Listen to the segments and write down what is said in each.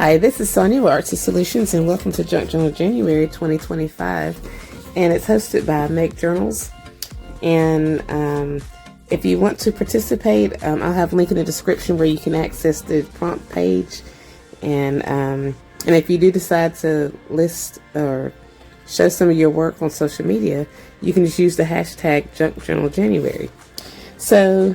Hi, this is Sonia with Artsy Solutions, and welcome to Junk Journal January 2025. And it's hosted by Make Journals. And if you want to participate, I'll have a link in the description where you can access the prompt page. And if you do decide to list or show some of your work on social media, you can just use the hashtag Junk Journal January. So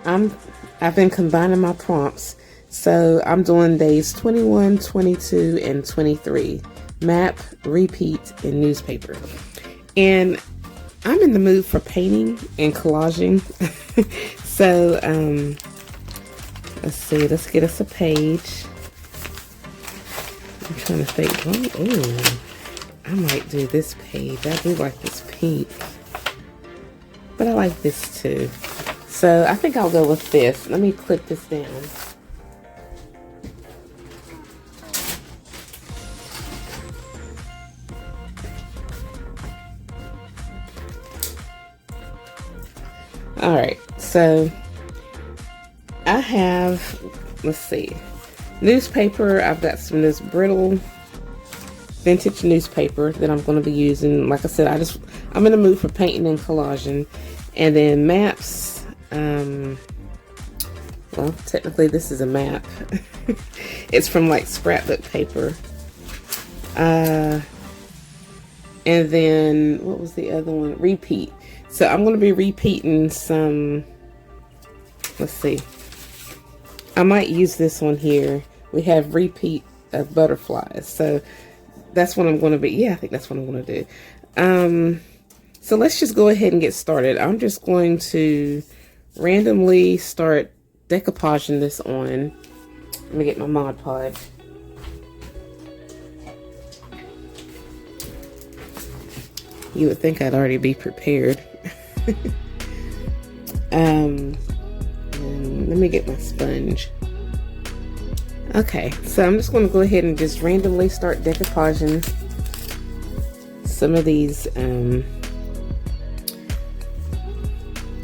I've been combining my prompts. So I'm doing days 21, 22, and 23. Map, repeat, and newspaper. And I'm in the mood for painting and collaging. So let's see. Let's get us a page. I'm trying to think. Oh, I might do this page. I do like this pink. But I like this too. So I think I'll go with this. Let me clip this down. Alright, so I have, let's see, newspaper. I've got some of this brittle vintage newspaper that I'm going to be using. Like I said, I'm in the mood for painting and collaging. And then maps, well, technically this is a map. It's from like scrapbook paper. And then, what was the other one? Repeat. So I'm going to be repeating some, let's see, I might use this one here. We have repeat of butterflies. So that's what I'm going to be, yeah, I think that's what I'm going to do. So let's just go ahead and get started. I'm just going to randomly start decoupaging this on. Let me get my Mod Podge. You would think I'd already be prepared. And let me get my sponge. Okay, so I'm just going to go ahead and just randomly start decoupaging some of these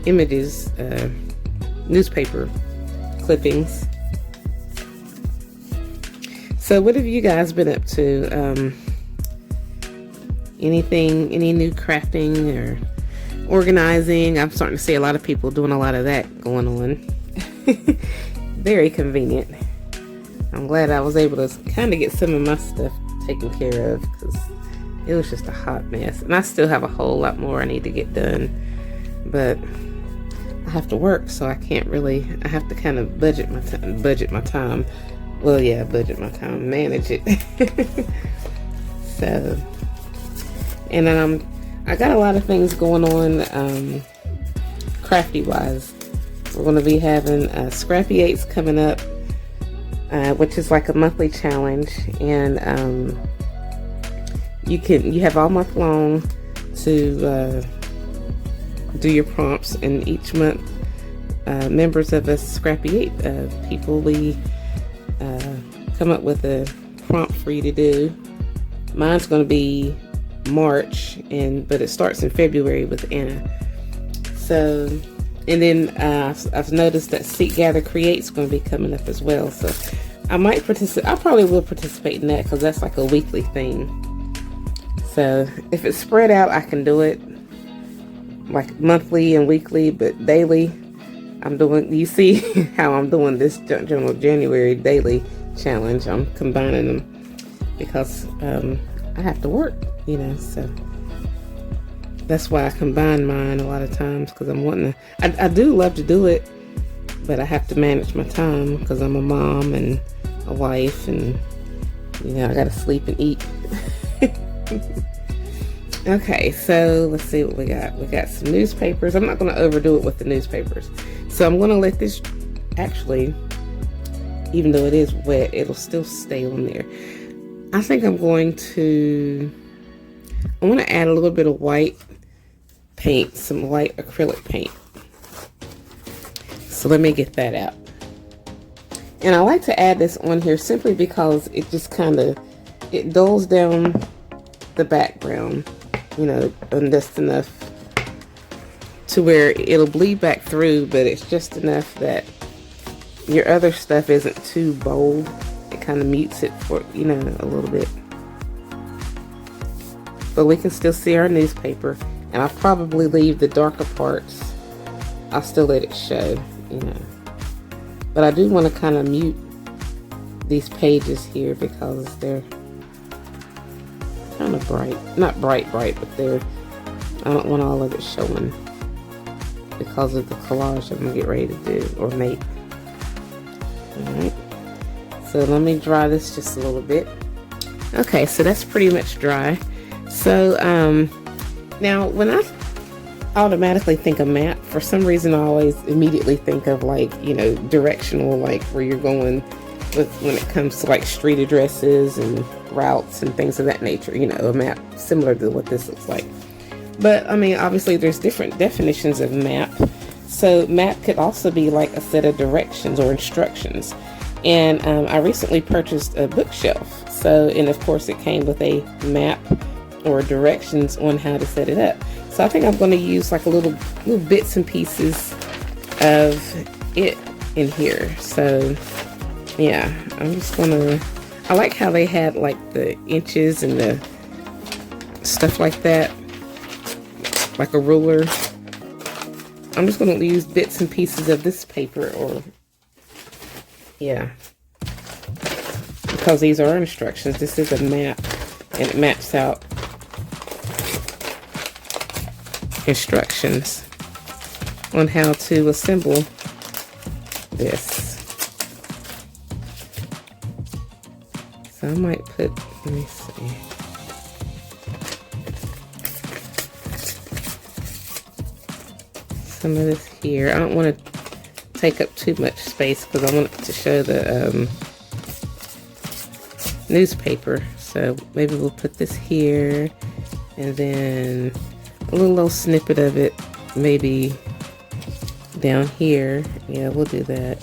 images, newspaper clippings. So what have you guys been up to? Any new crafting or organizing? I'm starting to see a lot of people doing a lot of that going on. Very convenient. I'm glad I was able to kind of get some of my stuff taken care of, because it was just a hot mess. And I still have a whole lot more I need to get done, but I have to work, so I can't really, I have to kind of budget my time. Well, yeah, budget my time, manage it. So, and then I got a lot of things going on crafty wise. We're going to be having Scrappy 8s coming up, which is like a monthly challenge, and you have all month long to do your prompts, and each month members of us Scrappy 8 people, we come up with a prompt for you to do. Mine's going to be March, but it starts in February with Anna. So, and then I've noticed that Seek, Gather, Create's going to be coming up as well. So I might participate. I probably will participate in that, because that's like a weekly thing. So if it's spread out, I can do it like monthly and weekly, but daily I'm doing, you see how I'm doing this Junk Journal January daily challenge. I'm combining them because I have to work, you know, so that's why I combine mine a lot of times, because I'm wanting to, I do love to do it, but I have to manage my time because I'm a mom and a wife, and you know, I gotta sleep and eat. Okay, so let's see what we got. We got some newspapers. I'm not going to overdo it with the newspapers, so I'm going to let this, actually, even though it is wet, it'll still stay on there. I think I'm going to, I want to add a little bit of white paint, some white acrylic paint. So let me get that out. And I like to add this on here simply because it just kind of, it dulls down the background, you know, and just enough to where it'll bleed back through, but it's just enough that your other stuff isn't too bold it kind of mutes it for, you know, a little bit. But we can still see our newspaper, and I'll probably leave the darker parts. I'll still let it show, you know. But I do want to kind of mute these pages here because they're kind of bright. Not bright, but they're, I don't want all of it showing because of the collage I'm going to get ready to do or make. Alright, so let me dry this just a little bit. Okay, so that's pretty much dry. So now when I automatically think of map, for some reason I always immediately think of, like, you know, directional, like where you're going with when it comes to like street addresses and routes and things of that nature, you know, a map similar to what this looks like. But I mean, obviously there's different definitions of map. So map could also be like a set of directions or instructions. And I recently purchased a bookshelf. So, and of course it came with a map or directions on how to set it up. So I think I'm going to use like a little bits and pieces of it in here. So yeah, I'm just going to, I like how they had like the inches and the stuff like that, like a ruler. I'm just going to use bits and pieces of this paper, or yeah, because these are instructions. This is a map, and it maps out instructions on how to assemble this. So I might put, let me see. Some of this here. I don't want to take up too much space because I want to show the newspaper. So maybe we'll put this here, and then a little snippet of it maybe down here. Yeah, we'll do that.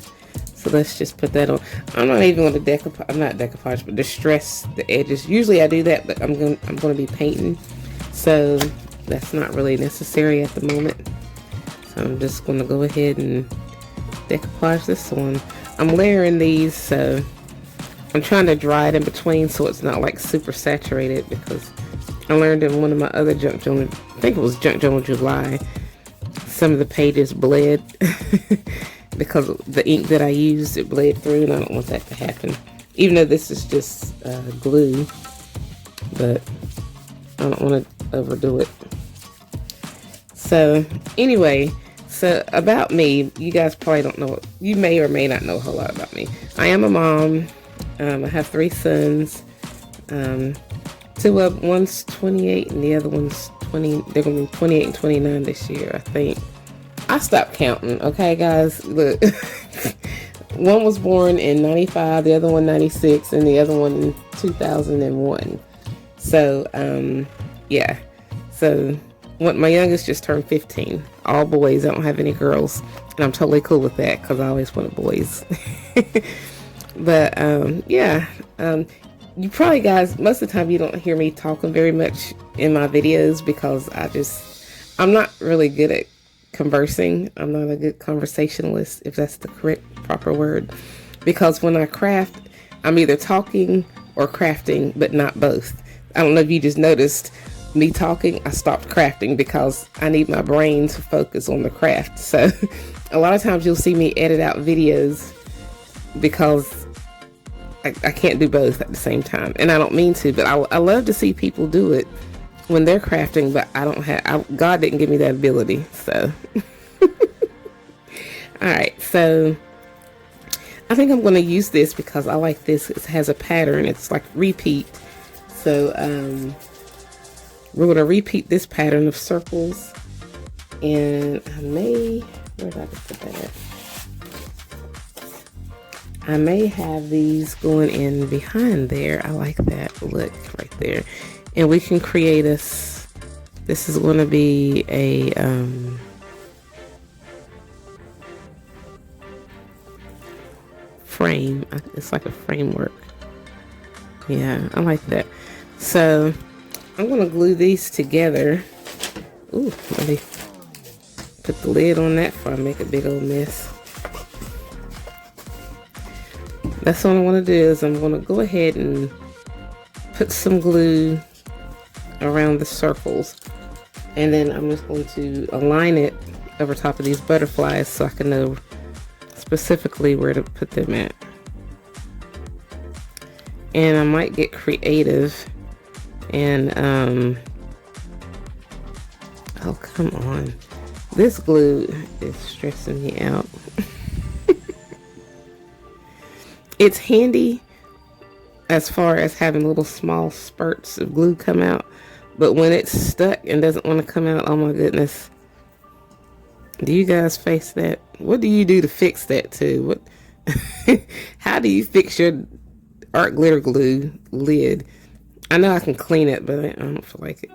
So let's just put that on. I'm not even going to decoupage. I'm not decoupage, but distress the edges. Usually I do that, but I'm going to be painting, so that's not really necessary at the moment. So I'm just going to go ahead and decoupage this one. I'm layering these, so I'm trying to dry it in between so it's not like super saturated, because I learned in one of my other Junk Journal, I think it was Junk Journal July, some of the pages bled because the ink that I used, it bled through, and I don't want that to happen. Even though this is just glue, but I don't want to overdo it. So anyway, so about me, you guys probably don't know, you may or may not know a whole lot about me. I am a mom. I have 3 sons. One's 28 and the other one's 20. They're gonna be 28 and 29 this year, I think. I stopped counting, okay guys? Look, one was born in 95, the other one 96, and the other one in 2001. So yeah, so my youngest just turned 15. All boys. I don't have any girls, and I'm totally cool with that because I always wanted boys. But yeah, you probably, guys, most of the time you don't hear me talking very much in my videos because I'm not really good at conversing. I'm not a good conversationalist, if that's the correct proper word, because when I craft, I'm either talking or crafting, but not both. I don't know if you just noticed me talking, I stopped crafting because I need my brain to focus on the craft. So a lot of times you'll see me edit out videos because I can't do both at the same time, and I don't mean to, but I love to see people do it when they're crafting, but I don't have, God didn't give me that ability, so. Alright, so I think I'm going to use this because I like this. It has a pattern. It's like repeat. So we're going to repeat this pattern of circles, and I may, where did I put that at? I may have these going in behind there. I like that look right there. And we can create this is going to be a frame. It's like a framework. Yeah, I like that. So I'm going to glue these together. Ooh, let me put the lid on that before I make a big old mess. That's what I want to do, is I'm going to go ahead and put some glue around the circles, and then I'm just going to align it over top of these butterflies so I can know specifically where to put them at. And I might get creative and oh, come on, this glue is stressing me out. It's handy as far as having little small spurts of glue come out, but when it's stuck and doesn't want to come out, oh my goodness. Do you guys face that? What do you do to fix that too? What how do you fix your art glitter glue lid? I know I can clean it, but I don't feel like it.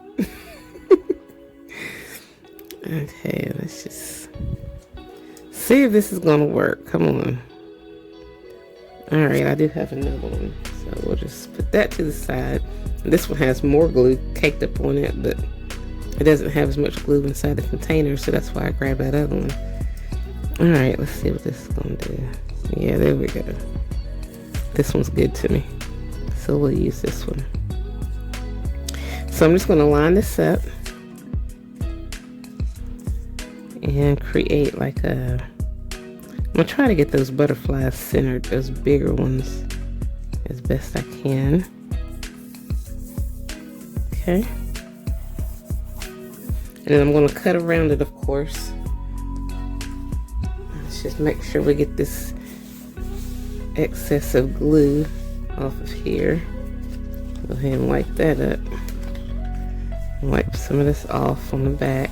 Okay, let's just see if this is gonna work. Come on. Alright, I do have another one, so we'll just put that to the side. This one has more glue caked up on it, but it doesn't have as much glue inside the container, so that's why I grabbed that other one. Alright, let's see what this is gonna do. Yeah, there we go. This one's good to me, so we'll use this one. So I'm just gonna line this up and create like a, I'm gonna try to get those butterflies centered, those bigger ones, as best I can. Okay. And then I'm gonna cut around it, of course. Let's just make sure we get this excess of glue off of here. Go ahead and wipe that up. Wipe some of this off on the back.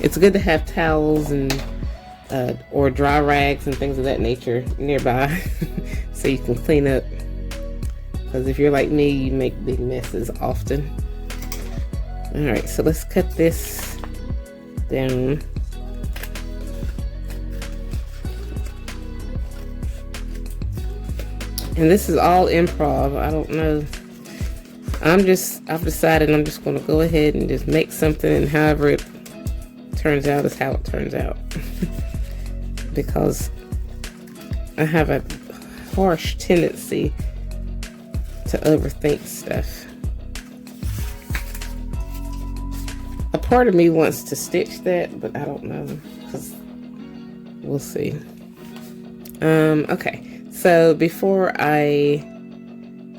It's good to have towels and or dry rags and things of that nature nearby so you can clean up, because if you're like me, you make big messes often. Alright, so let's cut this down. And this is all improv. I don't know. I've decided I'm just going to go ahead and just make something, and however it turns out is how it turns out. Because I have a harsh tendency to overthink stuff. A part of me wants to stitch that, but I don't know, because we'll see. Okay, so before I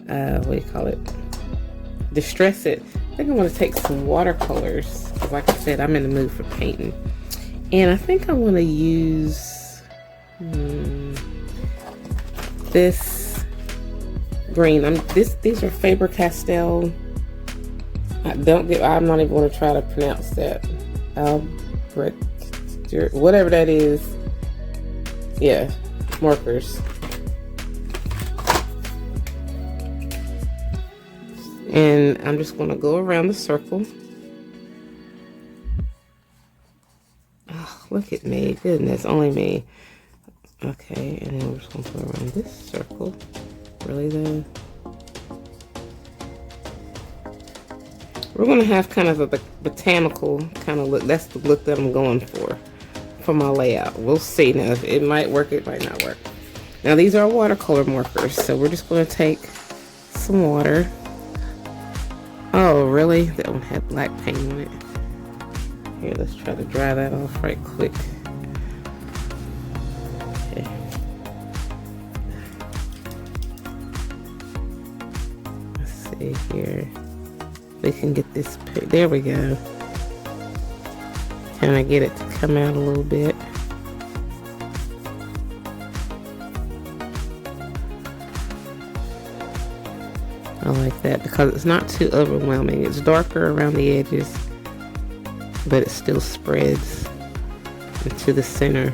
what do you call it, distress it, I think I want to take some watercolors, because like I said, I'm in the mood for painting, and I think I want to use this green. These are Faber-Castell. I'm not even going to try to pronounce that. Whatever that is. Yeah, markers. And I'm just going to go around the circle. Oh, look at me. Goodness, only me. Okay, and then we're just going to go around this circle. Really though? We're going to have kind of a botanical kind of look. That's the look that I'm going for my layout. We'll see. Now, it might work, it might not work. Now, these are watercolor markers, so we're just going to take some water. Oh, really? That one had black paint on it. Here, let's try to dry that off right quick. Okay. Let's see here. We can get this, there we go. Kind of get it to come out a little bit. I like that because it's not too overwhelming. It's darker around the edges, but it still spreads into the center.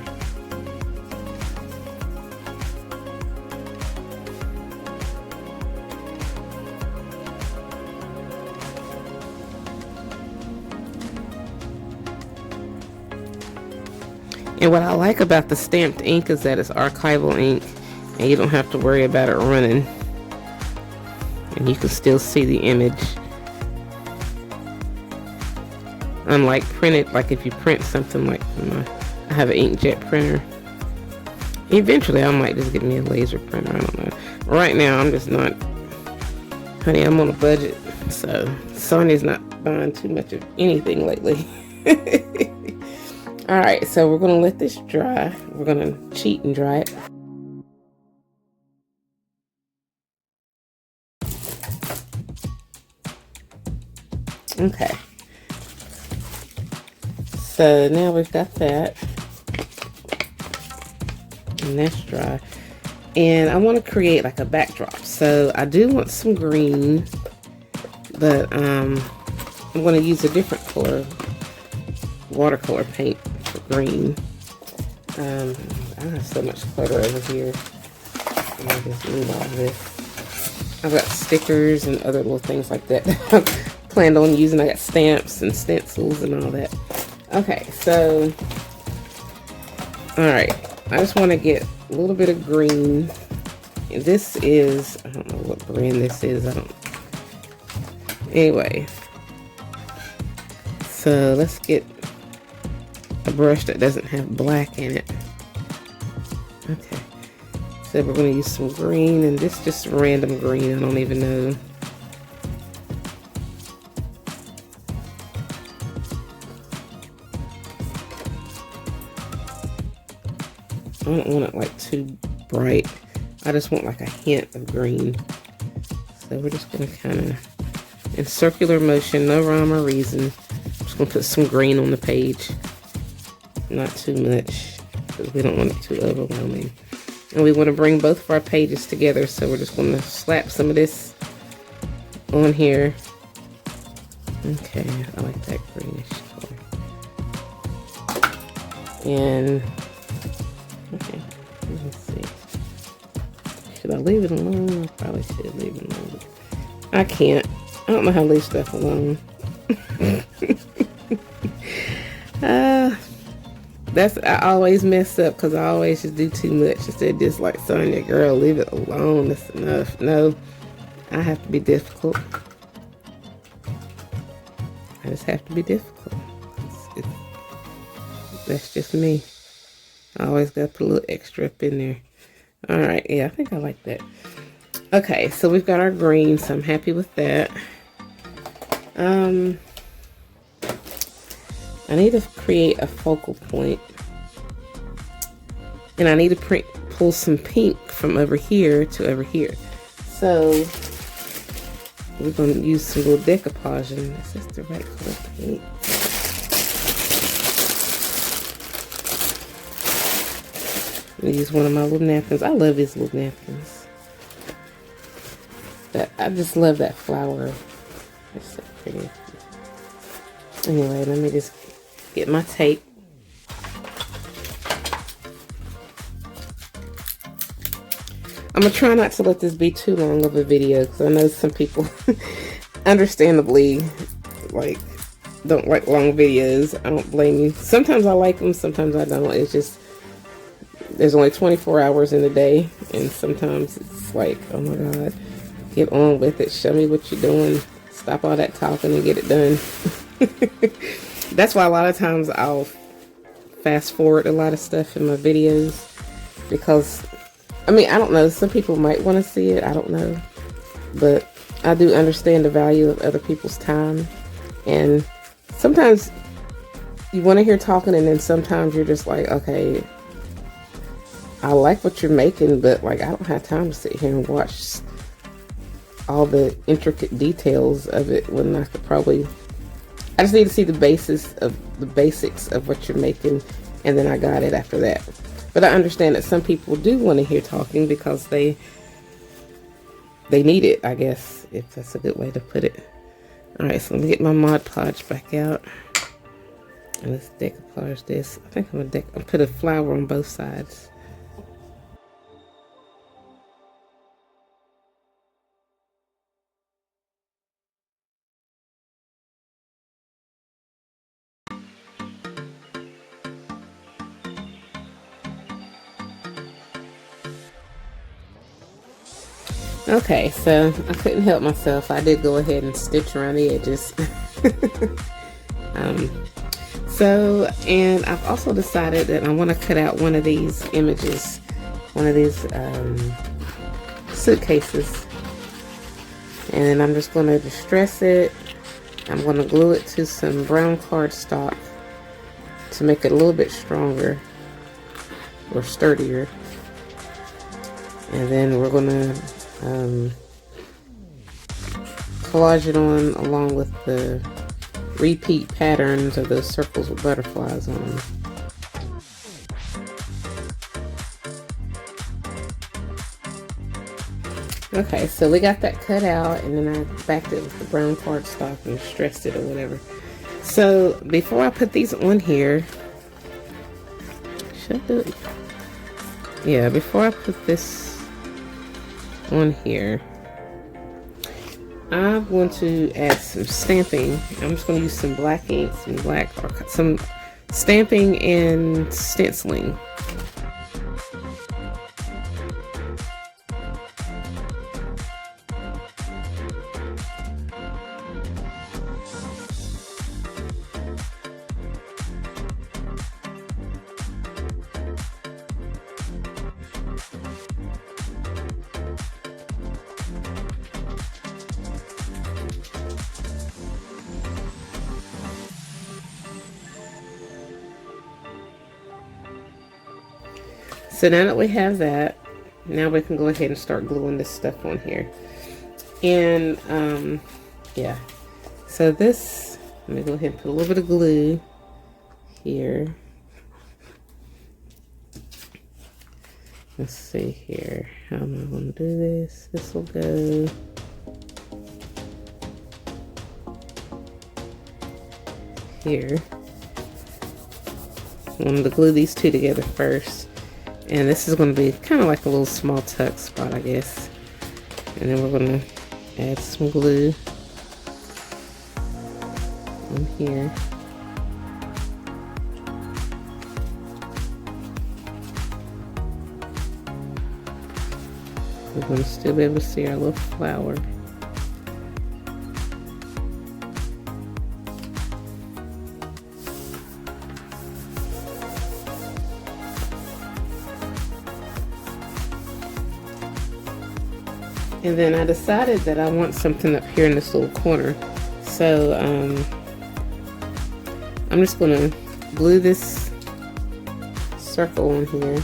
And what I like about the stamped ink is that it's archival ink, and you don't have to worry about it running. And you can still see the image. Unlike printed, like if you print something like from I have an inkjet printer. Eventually I might just get me a laser printer, I don't know. Right now I'm just not, honey, I'm on a budget, so Sonya's not buying too much of anything lately. Alright, so we're gonna let this dry. We're gonna cheat and dry it. Okay, so now we've got that, and that's dry. And I want to create like a backdrop. So I do want some green, but I'm going to use a different color, watercolor paint for green. I have so much clutter over here. I'll just move all of this. I've got stickers and other little things like that I planned on using. I got stamps and stencils and all that. Okay, so alright, I just want to get a little bit of green. This is, I don't know what brand this is, anyway, so let's get a brush that doesn't have black in it. Okay, so we're going to use some green, and this just random green, I don't even know. I don't want it like too bright. I just want like a hint of green. So we're just going to kind of, in circular motion, no rhyme or reason, I'm just going to put some green on the page. Not too much, because we don't want it too overwhelming. And we want to bring both of our pages together, so we're just going to slap some of this on here. Okay, I like that greenish color. And okay, let's see. Should I leave it alone? I probably should leave it alone. I can't. I don't know how to leave stuff alone. I always mess up because I always just do too much. Instead of just like, Sonya, girl, leave it alone. That's enough. No, I have to be difficult. I just have to be difficult. That's just me. I always got to put a little extra up in there. Alright, yeah, I think I like that. Okay, so we've got our green, so I'm happy with that. I need to create a focal point. And I need to pull some pink from over here to over here. So we're going to use some little decoupage. Is this the right color paint? I'm going to use one of my little napkins. I love these little napkins. I just love that flower. It's so pretty. Anyway, let me just get my tape. I'm going to try not to let this be too long of a video, because I know some people understandably don't like long videos. I don't blame you. Sometimes I like them, sometimes I don't. It's just, there's only 24 hours in a day, and sometimes it's like, oh my God, get on with it. Show me what you're doing. Stop all that talking and get it done. That's why a lot of times I'll fast forward a lot of stuff in my videos, because, I mean, I don't know, some people might want to see it, I don't know, but I do understand the value of other people's time, and sometimes you want to hear talking, and then sometimes you're just like, okay, I like what you're making, but like, I don't have time to sit here and watch all the intricate details of it when I could probably, I just need to see the basics of what you're making, and then I got it after that. But I understand that some people do want to hear talking because they need it, I guess, if that's a good way to put it. Alright, so let me get my Mod Podge back out. And let's decoupage this. I think I'm gonna put a flower on both sides. Okay, so I couldn't help myself. I did go ahead and stitch around the edges. So, and I've also decided that I want to cut out one of these images, one of these suitcases, and then I'm just going to distress it. I'm going to glue it to some brown cardstock to make it a little bit stronger or sturdier, and then we're going to collage it on along with the repeat patterns of those circles with butterflies on them. Okay, so we got that cut out, and then I backed it with the brown cardstock and stressed it or whatever. So before I put these on here, should I do it? Yeah, before I put this on here, I'm going to add some stamping. I'm just going to use some black ink, some stamping and stenciling. So now that we have that, now we can go ahead and start gluing this stuff on here. And yeah, so this, let me go ahead and put a little bit of glue here. Let's see here, how am I going to do this? This will go here. I'm going to glue these two together first. And this is going to be kind of like a little small tuck spot, I guess. And then we're going to add some glue on here. We're going to still be able to see our little flower. And then I decided that I want something up here in this little corner. So I'm just going to glue this circle on here.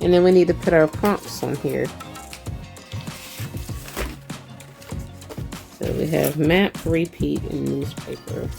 And then we need to put our prompts on here. So we have map, repeat, and newspaper.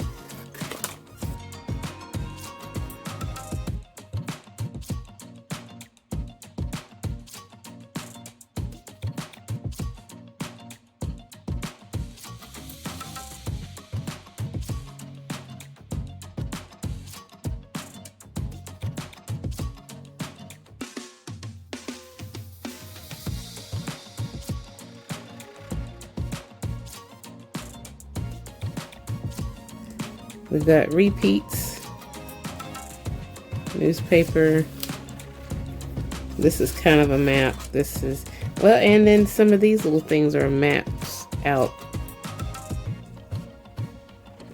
We've got repeats, newspaper. This is kind of a map. This is, well, and then some of these little things are maps out.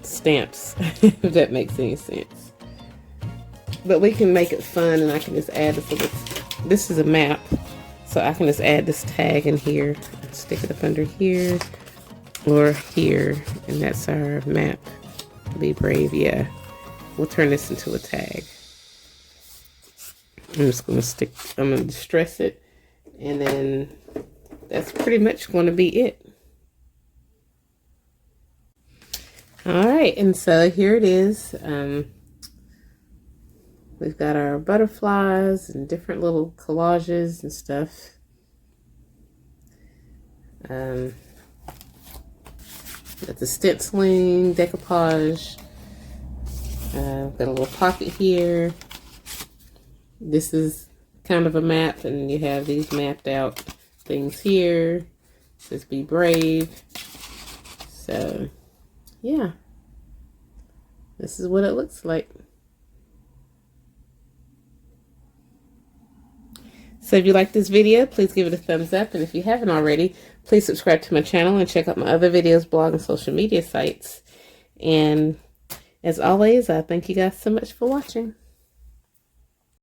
Stamps, if that makes any sense. But we can make it fun, and I can just add this little, this is a map, so I can just add this tag in here, stick it up under here, or here, and that's our map. Be brave, yeah. We'll turn this into a tag. I'm just gonna I'm gonna distress it, and then that's pretty much gonna be it. Alright, and so here it is. We've got our butterflies and different little collages and stuff. Got the stenciling, decoupage. Got a little pocket here. This is kind of a map, and you have these mapped out things here. It says be brave. So, yeah. This is what it looks like. So if you like this video, please give it a thumbs up. And if you haven't already, please subscribe to my channel and check out my other videos, blog, and social media sites. And as always, I thank you guys so much for watching.